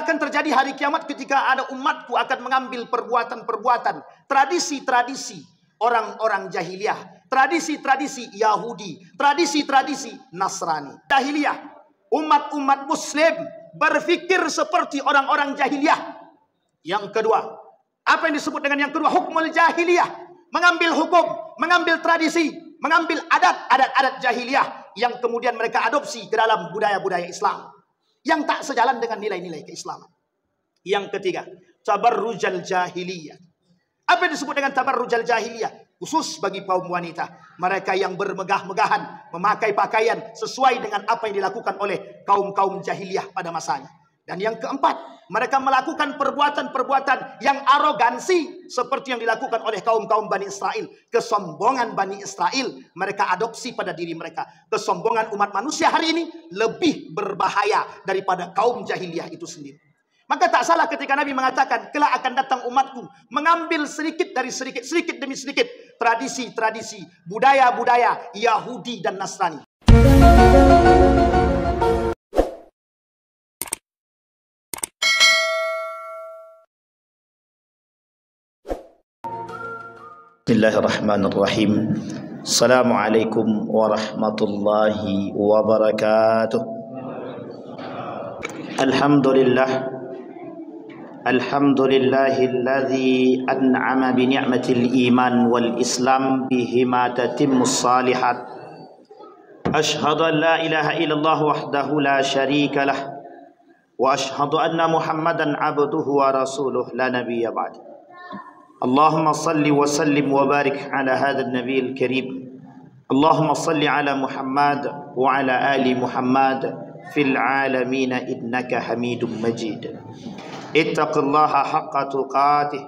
akan terjadi hari kiamat ketika ada umatku akan mengambil perbuatan-perbuatan, tradisi-tradisi orang-orang jahiliyah, tradisi-tradisi Yahudi, tradisi-tradisi Nasrani. Jahiliyah, umat-umat Muslim berfikir seperti orang-orang jahiliyah. Yang kedua, apa yang disebut dengan yang kedua? Hukmul jahiliyah. Mengambil hukum, mengambil tradisi, mengambil adat-adat jahiliyah yang kemudian mereka adopsi ke dalam budaya-budaya Islam yang tak sejalan dengan nilai-nilai keislaman. Yang ketiga, tabarrujal jahiliyah. Apa yang disebut dengan tabarrujal jahiliyah? Khusus bagi kaum wanita, mereka yang bermegah-megahan, memakai pakaian sesuai dengan apa yang dilakukan oleh kaum-kaum jahiliyah pada masanya. Dan yang keempat, mereka melakukan perbuatan-perbuatan yang arogansi seperti yang dilakukan oleh kaum-kaum Bani Israel. Kesombongan Bani Israel mereka adopsi pada diri mereka. Kesombongan umat manusia hari ini lebih berbahaya daripada kaum jahiliyah itu sendiri. Maka tak salah ketika Nabi mengatakan, kelak akan datang umatku mengambil sedikit dari sedikit, sedikit demi sedikit, tradisi-tradisi, budaya-budaya Yahudi dan Nasrani. Bismillahirrahmanirrahim. Assalamualaikum warahmatullahi wabarakatuh. Alhamdulillah. Alhamdulillahilladzi an'ama bi ni'matil iman wal islam bihima tatimmus salihat. Ashhadu an la ilaha illallah wahdahu la syarika lah. Wa ashhadu anna Muhammadan abduhu wa rasuluh la nabiyya ba'd. اللهم صل وسلم وبارك على هذا النبي الكريم. اللهم صل على محمد وعلى آل محمد في العالمين إنك حميد مجيد. اتقوا الله حق تقاته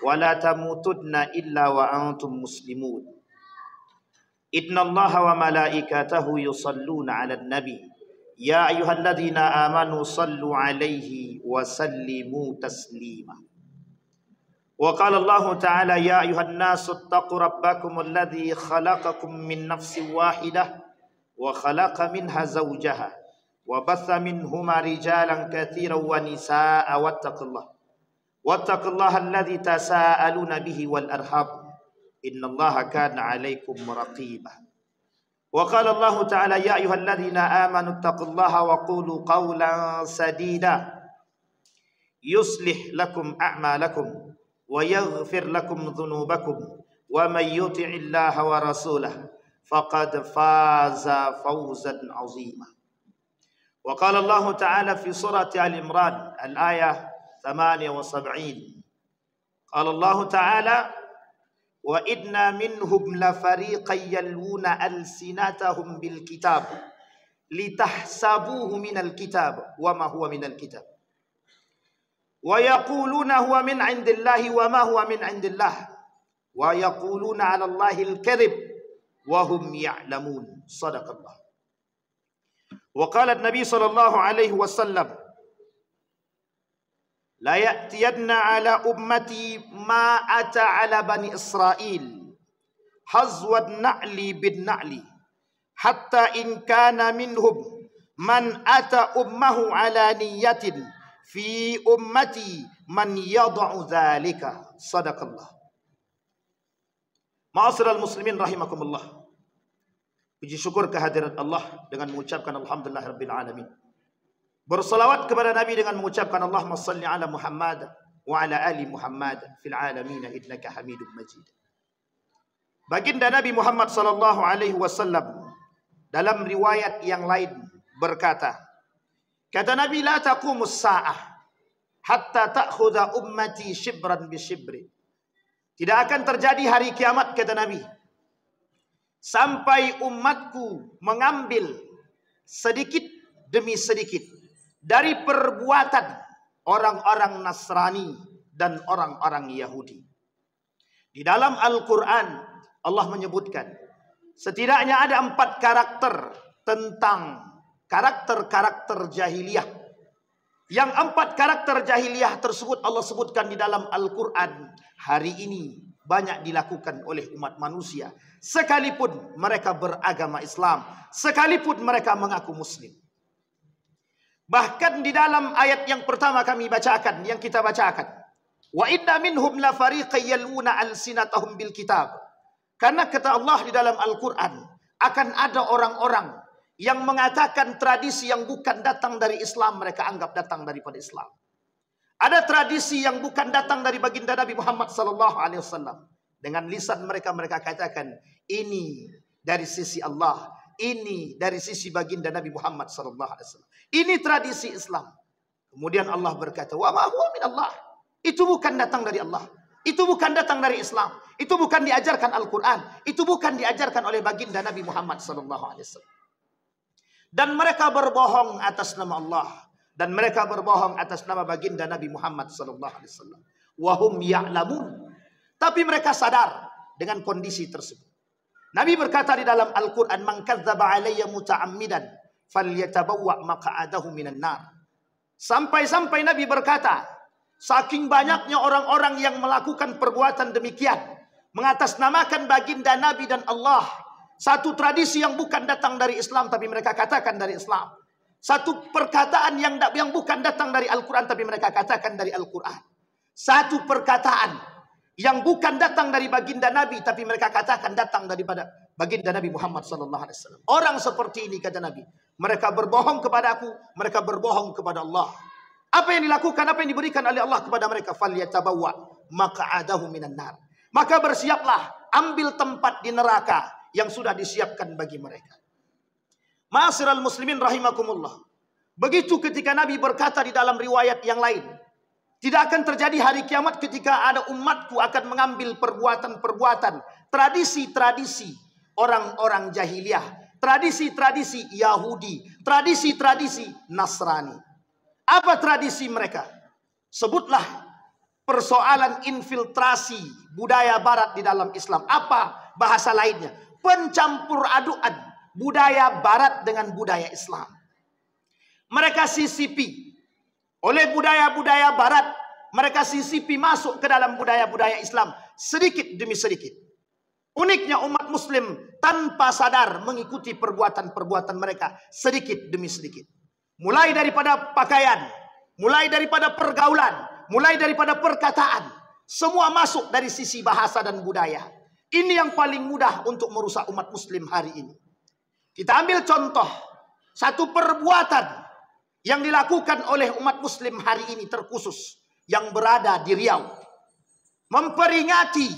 ولا تموتن إلا وأنتم مسلمون. إن الله وملائكته يصلون على النبي يا أيها الذين آمنوا صلوا عليه وسلموا تسليما. وقال الله تعالى يا أيها الناس اتقوا ربكم الذي خلقكم من نفس واحدة وخلق منها زوجها وبث منهما رجالا كثيرا ونساء واتقوا الله الذي تساءلون به والأرحام إن الله كان عليكم رقيبا. وقال الله تعالى يا أيها الذين آمنوا اتقوا الله وقولوا قولا سديدا يصلح لكم أعمالكم ويغفر لكم ذنوبكم ومن يطع الله ورسوله فقد فاز فوزا عظيما. وقال الله تعالى في سورة آل عمران الآية 78 قال الله تعالى وإن منهم لفريقا يلوون ألسنتهم بالكتاب لتحسبوه من الكتاب وما هو من الكتاب ويقولون هو من عند الله وما هو من عند الله ويقولون على الله الكذب وهم يعلمون. صدق الله. وقال النبي صلى الله عليه وسلم لا يأتين على أمتي ما أتى على بني إسرائيل حظو النعل بالنعل حتى إن كان منهم من أتى أمه على نية fi ummati man yad'u dzalika. Sadaqallah. Ma'asyiral muslimin rahimakumullah. Puji syukur kehadirat Allah dengan mengucapkan alhamdulillahirabbil alamin. Bersalawat kepada Nabi dengan mengucapkan Allahumma shalli ala Muhammad wa ala ali Muhammad fil alamin innaka Hamidum Majid. Baginda Nabi Muhammad sallallahu alaihi wasallam dalam riwayat yang lain berkata, kata Nabi, la taqumus sa'ah hatta ta'khudha ummati shibran bi shibri. Tidak akan terjadi hari kiamat, kata Nabi, sampai umatku mengambil sedikit demi sedikit dari perbuatan orang-orang Nasrani dan orang-orang Yahudi. Di dalam Al-Quran Allah menyebutkan setidaknya ada 4 karakter tentang karakter-karakter jahiliyah. Yang 4 karakter jahiliyah tersebut Allah sebutkan di dalam Al-Quran hari ini banyak dilakukan oleh umat manusia, sekalipun mereka beragama Islam, sekalipun mereka mengaku muslim. Bahkan di dalam ayat yang pertama kami bacakan, yang kita bacakan, wa inna minhum la fariqan yaluna alsinatahum bil kitab. Karena kata Allah di dalam Al-Quran, akan ada orang-orang yang mengatakan tradisi yang bukan datang dari Islam, mereka anggap datang daripada Islam. Ada tradisi yang bukan datang dari baginda Nabi Muhammad SAW. Dengan lisan mereka, mereka katakan, ini dari sisi Allah, ini dari sisi baginda Nabi Muhammad SAW. Ini tradisi Islam. Kemudian Allah berkata, wa ma huwa min Allah. Itu bukan datang dari Allah. Itu bukan datang dari Islam. Itu bukan diajarkan Al-Quran. Itu bukan diajarkan oleh baginda Nabi Muhammad SAW. Dan mereka berbohong atas nama Allah. Dan mereka berbohong atas nama baginda Nabi Muhammad SAW. Wahum ya'lamun. Tapi mereka sadar dengan kondisi tersebut. Nabi berkata di dalam Al-Quran, man kadzdzaba alayya muta'ammidan falyatabawwa maq'adahu minan nar. Sampai-sampai Nabi berkata, saking banyaknya orang-orang yang melakukan perbuatan demikian, mengatasnamakan baginda Nabi dan Allah, satu tradisi yang bukan datang dari Islam tapi mereka katakan dari Islam, satu perkataan yang bukan datang dari Al-Quran tapi mereka katakan dari Al-Quran, satu perkataan yang bukan datang dari baginda Nabi tapi mereka katakan datang daripada baginda Nabi Muhammad SAW. Orang seperti ini, kata Nabi, mereka berbohong kepada aku, mereka berbohong kepada Allah. Apa yang dilakukan, apa yang diberikan oleh Allah kepada mereka? Falyatabawwa maq'adahu minan nar. Maka bersiaplah, ambil tempat di neraka yang sudah disiapkan bagi mereka. Ma'asyiral muslimin rahimakumullah. Begitu ketika Nabi berkata di dalam riwayat yang lain, tidak akan terjadi hari kiamat ketika ada umatku akan mengambil perbuatan-perbuatan, tradisi-tradisi orang-orang jahiliyah, tradisi-tradisi Yahudi, tradisi-tradisi Nasrani. Apa tradisi mereka? Sebutlah persoalan infiltrasi budaya barat di dalam Islam. Apa bahasa lainnya? Pencampur aduan budaya barat dengan budaya Islam. Mereka sisipi oleh budaya-budaya barat, mereka sisipi masuk ke dalam budaya-budaya Islam sedikit demi sedikit. Uniknya umat muslim tanpa sadar mengikuti perbuatan-perbuatan mereka sedikit demi sedikit. Mulai daripada pakaian, mulai daripada pergaulan, mulai daripada perkataan, semua masuk dari sisi bahasa dan budaya. Ini yang paling mudah untuk merusak umat muslim hari ini. Kita ambil contoh satu perbuatan yang dilakukan oleh umat muslim hari ini terkhusus yang berada di Riau, memperingati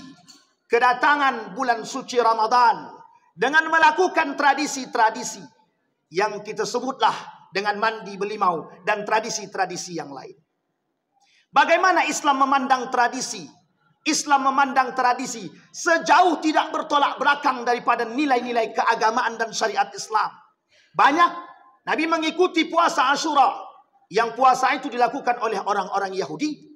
kedatangan bulan suci Ramadan dengan melakukan tradisi-tradisi yang kita sebutlah dengan mandi belimau dan tradisi-tradisi yang lain. Bagaimana Islam memandang tradisi? Islam memandang tradisi sejauh tidak bertolak belakang daripada nilai-nilai keagamaan dan syariat Islam. Banyak Nabi mengikuti puasa Asyura, yang puasa itu dilakukan oleh orang-orang Yahudi.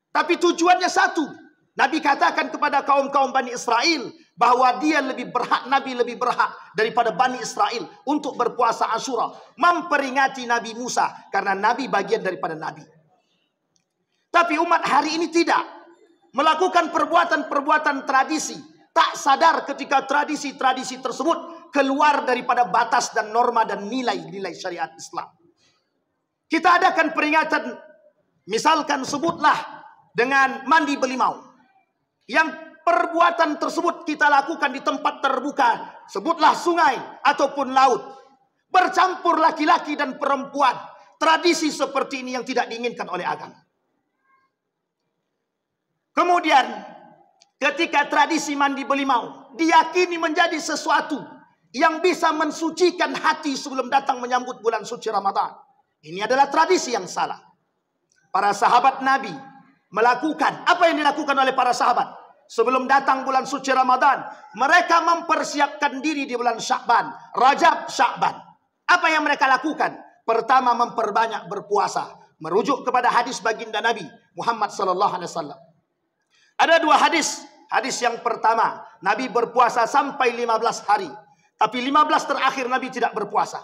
Tapi tujuannya satu. Nabi katakan kepada kaum-kaum Bani Israel bahwa dia lebih berhak, Nabi lebih berhak daripada Bani Israel untuk berpuasa Asyura, memperingati Nabi Musa karena Nabi bagian daripada Nabi. Tapi umat hari ini tidak melakukan perbuatan-perbuatan tradisi, tak sadar ketika tradisi-tradisi tersebut keluar daripada batas dan norma dan nilai-nilai syariat Islam. Kita adakan peringatan, misalkan sebutlah dengan mandi belimau, yang perbuatan tersebut kita lakukan di tempat terbuka, sebutlah sungai ataupun laut, bercampur laki-laki dan perempuan. Tradisi seperti ini yang tidak diinginkan oleh agama. Kemudian ketika tradisi mandi belimau diyakini menjadi sesuatu yang bisa mensucikan hati sebelum datang menyambut bulan suci Ramadan, ini adalah tradisi yang salah. Para sahabat Nabi melakukan apa yang dilakukan oleh para sahabat sebelum datang bulan suci Ramadan. Mereka mempersiapkan diri di bulan Sya'ban, Rajab, Sya'ban. Apa yang mereka lakukan? Pertama, memperbanyak berpuasa, merujuk kepada hadis baginda Nabi Muhammad SAW. Ada dua hadis. Hadis yang pertama, Nabi berpuasa sampai 15 hari. Tapi 15 terakhir Nabi tidak berpuasa.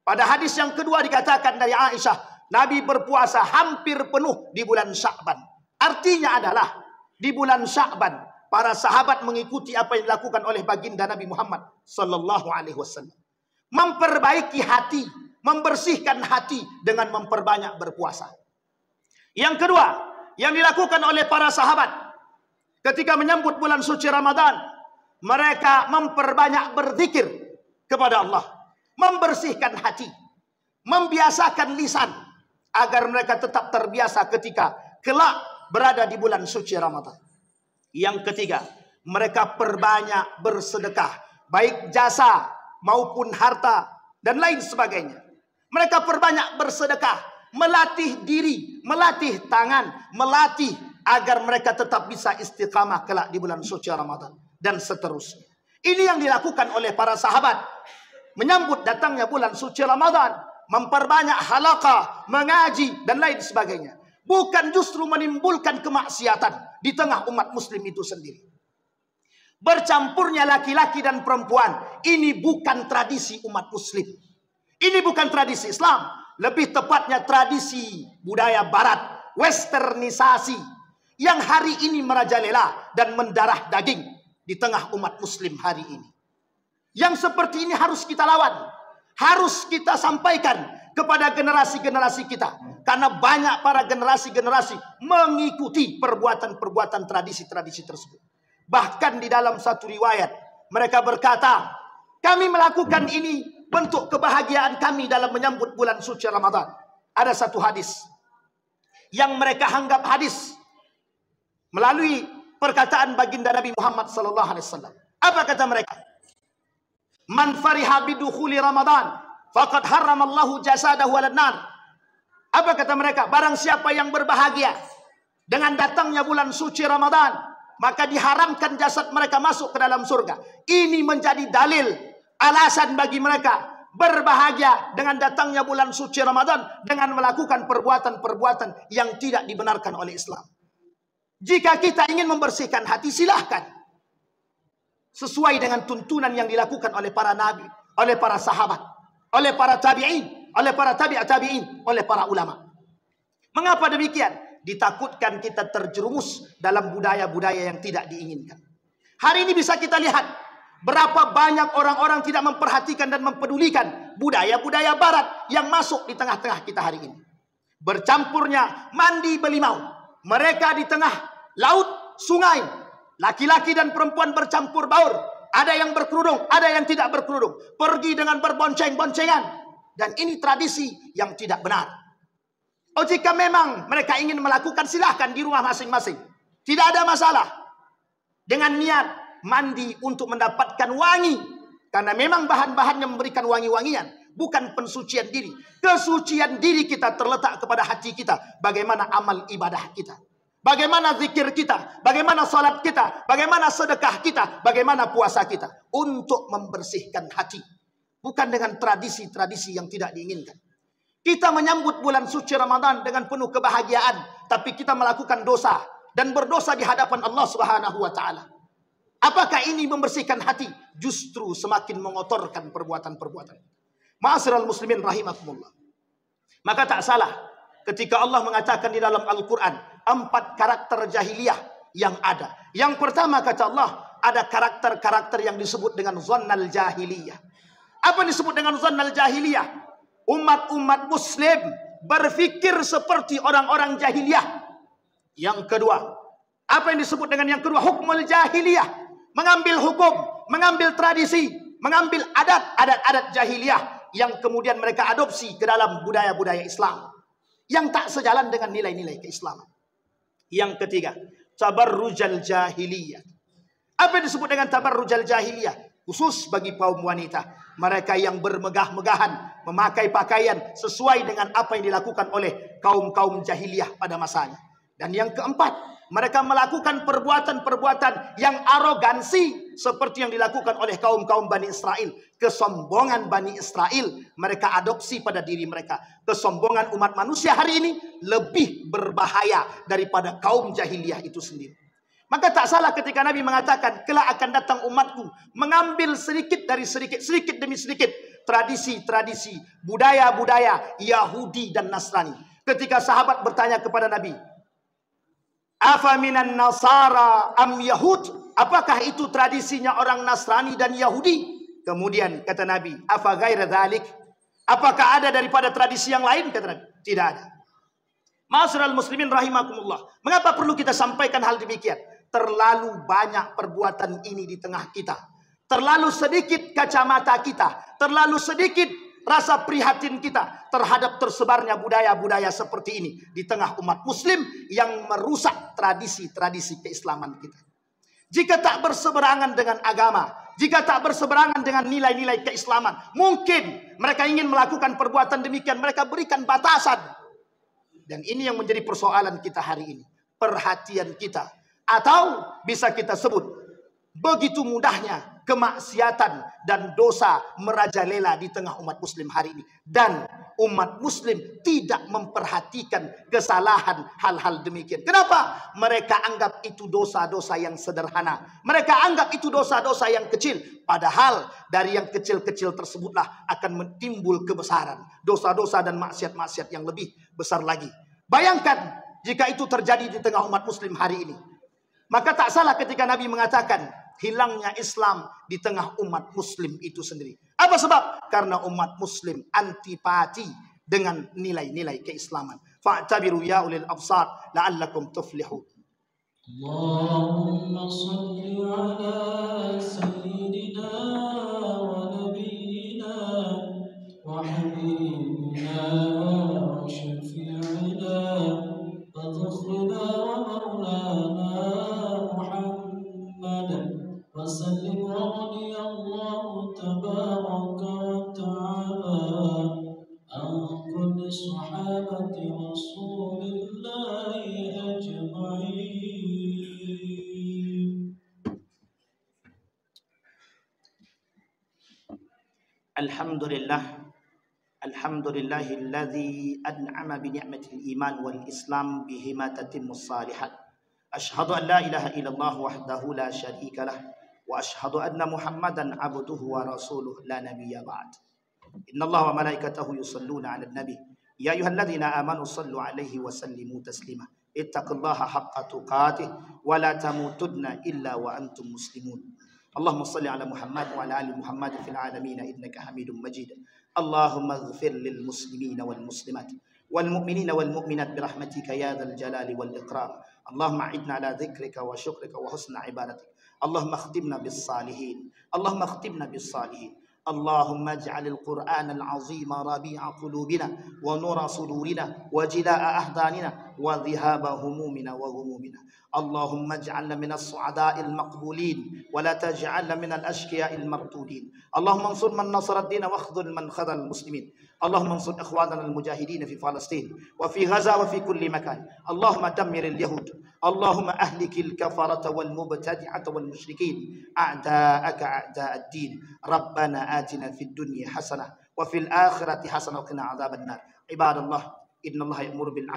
Pada hadis yang kedua dikatakan dari Aisyah, Nabi berpuasa hampir penuh di bulan Sya'ban. Artinya adalah di bulan Sya'ban para sahabat mengikuti apa yang dilakukan oleh baginda Nabi Muhammad sallallahu alaihi wasallam. Memperbaiki hati, membersihkan hati dengan memperbanyak berpuasa. Yang kedua, yang dilakukan oleh para sahabat ketika menyambut bulan suci Ramadan, mereka memperbanyak berzikir kepada Allah, membersihkan hati, membiasakan lisan agar mereka tetap terbiasa ketika kelak berada di bulan suci Ramadan. Yang ketiga, mereka perbanyak bersedekah, baik jasa maupun harta dan lain sebagainya. Mereka perbanyak bersedekah, melatih diri, melatih tangan, melatih agar mereka tetap bisa istiqamah kelak di bulan suci Ramadan dan seterusnya. Ini yang dilakukan oleh para sahabat menyambut datangnya bulan suci Ramadan, memperbanyak halaqah, mengaji dan lain sebagainya. Bukan justru menimbulkan kemaksiatan di tengah umat muslim itu sendiri. Bercampurnya laki-laki dan perempuan, ini bukan tradisi umat muslim. Ini bukan tradisi Islam, lebih tepatnya tradisi budaya barat, westernisasi yang hari ini merajalela dan mendarah daging di tengah umat muslim hari ini. Yang seperti ini harus kita lawan, harus kita sampaikan kepada generasi-generasi kita, karena banyak para generasi-generasi mengikuti perbuatan-perbuatan tradisi-tradisi tersebut. Bahkan di dalam satu riwayat mereka berkata, kami melakukan ini bentuk kebahagiaan kami dalam menyambut bulan suci Ramadan. Ada satu hadis yang mereka anggap hadis melalui perkataan baginda Nabi Muhammad SAW. Apa kata mereka? Man fariha bidukhuli Ramadan faqad haramallahu jasadahu 'alan nar. Apa kata mereka? Barang siapa yang berbahagia dengan datangnya bulan suci Ramadan, maka diharamkan jasad mereka masuk ke dalam surga. Ini menjadi dalil, alasan bagi mereka berbahagia dengan datangnya bulan suci Ramadan dengan melakukan perbuatan-perbuatan yang tidak dibenarkan oleh Islam. Jika kita ingin membersihkan hati, silahkan. Sesuai dengan tuntunan yang dilakukan oleh para nabi, oleh para sahabat, oleh para tabi'in, oleh para tabi'in, oleh para ulama. Mengapa demikian? Ditakutkan kita terjerumus dalam budaya-budaya yang tidak diinginkan. Hari ini bisa kita lihat berapa banyak orang-orang tidak memperhatikan dan mempedulikan budaya-budaya barat yang masuk di tengah-tengah kita hari ini. Bercampurnya mandi belimau. Mereka di tengah laut, sungai, laki-laki dan perempuan bercampur baur. Ada yang berkerudung, ada yang tidak berkerudung. Pergi dengan berbonceng-boncengan. Dan ini tradisi yang tidak benar. Oh, jika memang mereka ingin melakukan, silahkan di rumah masing-masing. Tidak ada masalah. Dengan niat mandi untuk mendapatkan wangi. Karena memang bahan-bahannya memberikan wangi-wangian. Bukan pensucian diri. Kesucian diri kita terletak kepada hati kita. Bagaimana amal ibadah kita. Bagaimana zikir kita, bagaimana salat kita, bagaimana sedekah kita, bagaimana puasa kita. Untuk membersihkan hati. Bukan dengan tradisi-tradisi yang tidak diinginkan. Kita menyambut bulan suci Ramadan dengan penuh kebahagiaan. Tapi kita melakukan dosa. Dan berdosa di hadapan Allah Subhanahu wa ta'ala. Apakah ini membersihkan hati? Justru semakin mengotorkan perbuatan-perbuatan. Ma'asyiral muslimin rahimakumullah. Maka tak salah ketika Allah mengatakan di dalam Al-Quran 4 karakter jahiliyah yang ada. Yang pertama kata Allah, ada karakter-karakter yang disebut dengan zannal jahiliyah. Apa yang disebut dengan zannal jahiliyah? Umat-umat muslim berfikir seperti orang-orang jahiliyah. Yang kedua, apa yang disebut dengan yang kedua? Hukmul jahiliyah. Mengambil hukum, mengambil tradisi, mengambil adat-adat jahiliyah yang kemudian mereka adopsi ke dalam budaya-budaya Islam yang tak sejalan dengan nilai-nilai keislaman. Yang ketiga, tabarrujal jahiliyah. Apa yang disebut dengan tabarrujal jahiliyah? Khusus bagi kaum wanita. Mereka yang bermegah-megahan, memakai pakaian sesuai dengan apa yang dilakukan oleh kaum-kaum jahiliyah pada masanya. Dan yang keempat, mereka melakukan perbuatan-perbuatan yang arogansi seperti yang dilakukan oleh kaum-kaum Bani Israel. Kesombongan Bani Israel mereka adopsi pada diri mereka. Kesombongan umat manusia hari ini lebih berbahaya daripada kaum jahiliyah itu sendiri. Maka tak salah ketika Nabi mengatakan, kelak akan datang umatku mengambil sedikit dari sedikit, sedikit demi sedikit, tradisi-tradisi, budaya-budaya Yahudi dan Nasrani. Ketika sahabat bertanya kepada Nabi, afa minan nasara am yahud? Apakah itu tradisinya orang Nasrani dan Yahudi? Kemudian kata Nabi, afa ghaira dzalik? Apakah ada daripada tradisi yang lain? Kata Nabi, tidak ada. Ma'asyiral muslimin rahimakumullah. Mengapa perlu kita sampaikan hal demikian? Terlalu banyak perbuatan ini di tengah kita. Terlalu sedikit kacamata kita. Terlalu sedikit rasa prihatin kita terhadap tersebarnya budaya-budaya seperti ini di tengah umat muslim yang merusak tradisi-tradisi keislaman kita. Jika tak berseberangan dengan agama, jika tak berseberangan dengan nilai-nilai keislaman, mungkin mereka ingin melakukan perbuatan demikian, mereka berikan batasan. Dan ini yang menjadi persoalan kita hari ini. Perhatian kita. Atau bisa kita sebut, begitu mudahnya kemaksiatan dan dosa merajalela di tengah umat muslim hari ini. Dan umat muslim tidak memperhatikan kesalahan hal-hal demikian. Kenapa? Mereka anggap itu dosa-dosa yang sederhana. Mereka anggap itu dosa-dosa yang kecil. Padahal dari yang kecil-kecil tersebutlah akan timbul kebesaran. Dosa-dosa dan maksiat-maksiat yang lebih besar lagi. Bayangkan jika itu terjadi di tengah umat muslim hari ini. Maka tak salah ketika Nabi mengatakan hilangnya Islam di tengah umat muslim itu sendiri. Apa sebab? Karena umat muslim antipati dengan nilai-nilai keislaman. Fa'tabiru ya ulil absar la'allakum tuflihun. Allahumma salli ala sayyidina wa nabiyyina wa habibina wa syafi'ina wa dhukhrina wa maulana Muhammad wa sallim wa radiyallahu tabaraka wa ta'ala an kulli sahabati rasulillahi ajma'in. Alhamdulillah, alhamdulillahilladzi an'ama bi ni'matil iman wal islam bihima tatimmus salihat. Ashhadu an la ilaha illallah wahdahu la syarika lah wa ashhadu anna Muhammadan abduhu wa rasuluh la nabiyya ba'd. Innallaha wa malaikatahu yusalluna 'alan nabi ya ayyuhalladzina amanu sallu 'alaihi wa sallimu taslima. Ittaqullaha haqqa tuqatih wa la tamutunna illa wa antum muslimun. Allahumma salli ala Muhammad wa ala ali Muhammad fil alamin innaka Hamidum Majid. Allahumma ighfir lil muslimina wal muslimat wal mu'minina wal mu'minat bi rahmatika ya dzal jalali wal ikram. Allahumma a'idna ala dzikrika wa syukrika wa husna ibadatik. Allahumma khtimna bis salihin. Allahumma khtimna bis salihin. اللهم اجعل القرآن العظيم ربيع قلوبنا ونور صدورنا وجلاء أحزاننا وذهاب همومنا وغمومنا. اللهم اجعلنا من السعداء المقبولين ولا تجعلنا من الأشقياء المردودين. اللهم انصر من نصر الدين واخذل من خذل المسلمين. اللهم انصر إخواننا المجاهدين في فلسطين وفي غزة وفي كل مكان. اللهم دمر اليهود. اللهم أهلك الكفرة والمبتدعة والمشركين أعداءك أعداء الدين. ربنا آتنا في الدنيا حسنة وفي الآخرة حسنة وقنا عذاب النار. عباد الله إن الله يأمر بالعدل